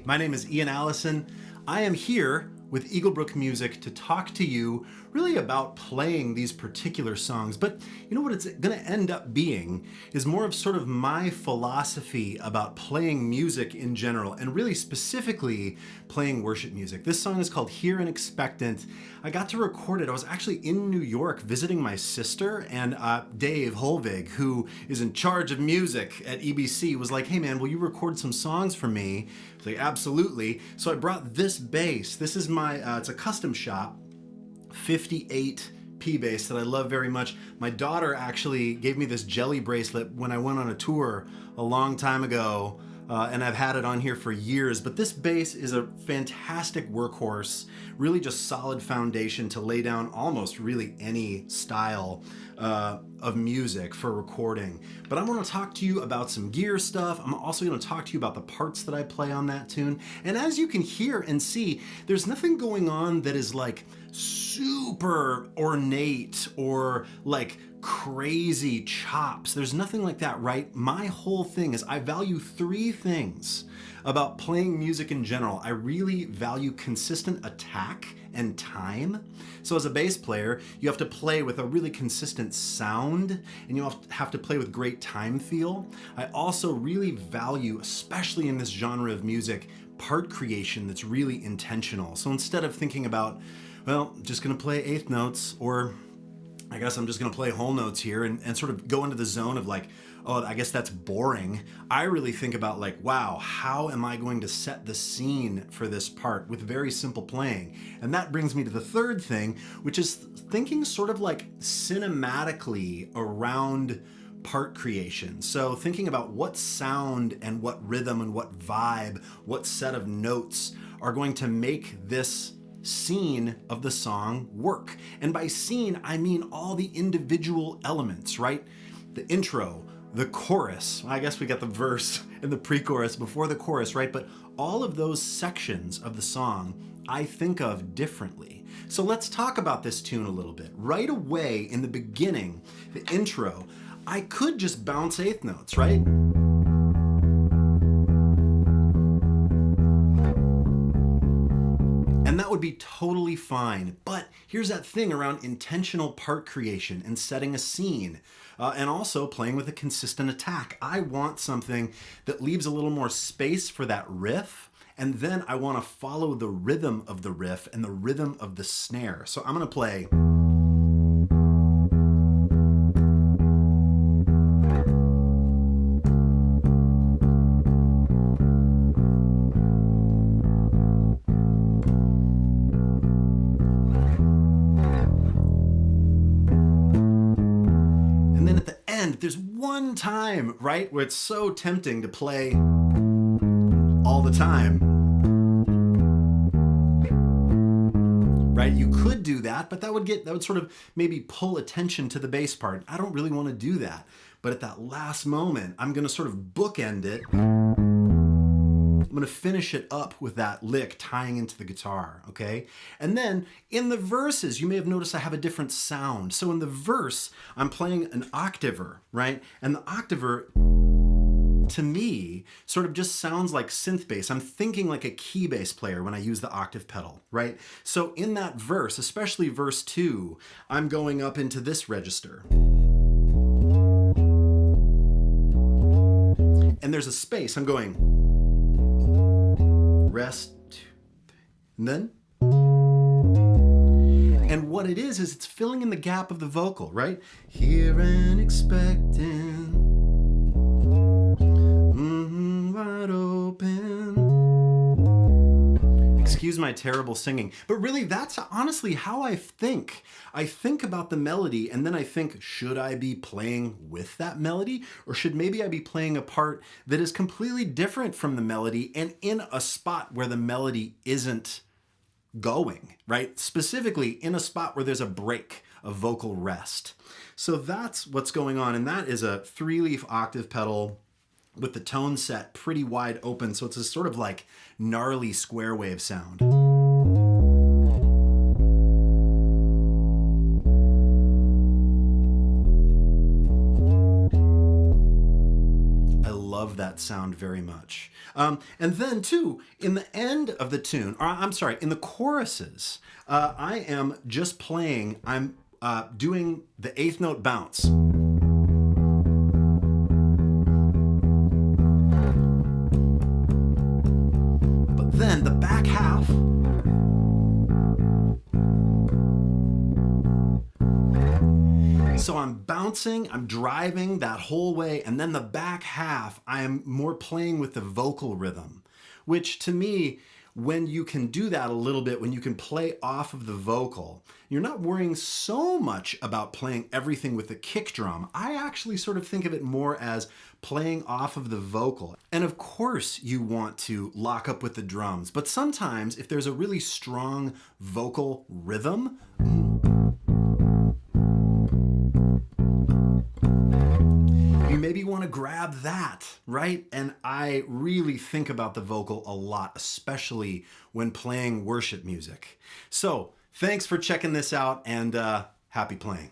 Hey, my name is Ian Allison. I am here with Eagle Brook Music to talk to you really about playing these particular songs. But you know what it's going to end up being is more of sort of my philosophy about playing music in general, and really specifically playing worship music. This song is called Here and Expectant. I got to record it. I was actually in New York visiting my sister, and Dave Holvig, who is in charge of music at EBC, was like, hey man, will you record some songs for me? I was like, absolutely. So I brought this bass. This is my, it's a custom shop, 58 P bass that I love very much. My daughter actually gave me this jelly bracelet when I went on a tour a long time ago, and I've had it on here for years. But this bass is a fantastic workhorse, really just solid foundation to lay down almost really any style of music for recording. But I want to talk to you about some gear stuff. I'm also going to talk to you about the parts that I play on that tune. And as you can hear and see, there's nothing going on that is like super ornate or like crazy chops. There's nothing like that, right? My whole thing is I value three things about playing music in general. I really value consistent attack and time. So as a bass player, you have to play with a really consistent sound, and you have to play with great time feel. I also really value, especially in this genre of music, part creation that's really intentional. So instead of thinking about, well, just gonna play eighth notes, or I guess I'm just gonna play whole notes here and sort of go into the zone of like, oh, I guess that's boring. I really think about like, wow, how am I going to set the scene for this part with very simple playing? And that brings me to the third thing, which is thinking sort of like cinematically around part creation. So thinking about what sound and what rhythm and what vibe, what set of notes are going to make this scene of the song work. And by scene, I mean all the individual elements, right? The intro, the chorus, I guess we got the verse and the pre-chorus before the chorus, right? But all of those sections of the song I think of differently. So let's talk about this tune a little bit. Right away in the beginning, the intro, I could just bounce eighth notes, right? And that would be totally fine. But here's that thing around intentional part creation and setting a scene, and also playing with a consistent attack. I want something that leaves a little more space for that riff, and then I want to follow the rhythm of the riff and the rhythm of the snare. So I'm going to play. There's one time, right, where it's so tempting to play all the time, right? You could do that, but that would sort of maybe pull attention to the bass part. I don't really want to do that. But at that last moment, I'm going to sort of bookend it. I'm going to finish it up with that lick tying into the guitar, okay? And then in the verses, you may have noticed I have a different sound. So in the verse, I'm playing an octaver, right? And the octaver, to me, sort of just sounds like synth bass. I'm thinking like a key bass player when I use the octave pedal, right? So in that verse, especially verse 2, I'm going up into this register. And there's a space. I'm going rest, and then. And what it is it's filling in the gap of the vocal, right? Here and expectant, wide open. Excuse my terrible singing, but really that's honestly how I think. I think about the melody and then I think, should I be playing with that melody? Or should maybe I be playing a part that is completely different from the melody and in a spot where the melody isn't going, right? Specifically in a spot where there's a break, a vocal rest. So that's what's going on. And that is a 3-leaf octave pedal with the tone set pretty wide open. So it's a sort of like gnarly square wave sound. I love that sound very much. And then too, in the end of the tune, or I'm sorry, in the choruses, I am just playing, I'm doing the eighth note bounce. But then the back half, so I'm bouncing, I'm driving that whole way, and then the back half, I'm more playing with the vocal rhythm, which to me, when you can do that a little bit, when you can play off of the vocal, you're not worrying so much about playing everything with the kick drum. I actually sort of think of it more as playing off of the vocal. And of course you want to lock up with the drums, but sometimes if there's a really strong vocal rhythm, you maybe want to grab that, right? And I really think about the vocal a lot, especially when playing worship music. So thanks for checking this out, and happy playing.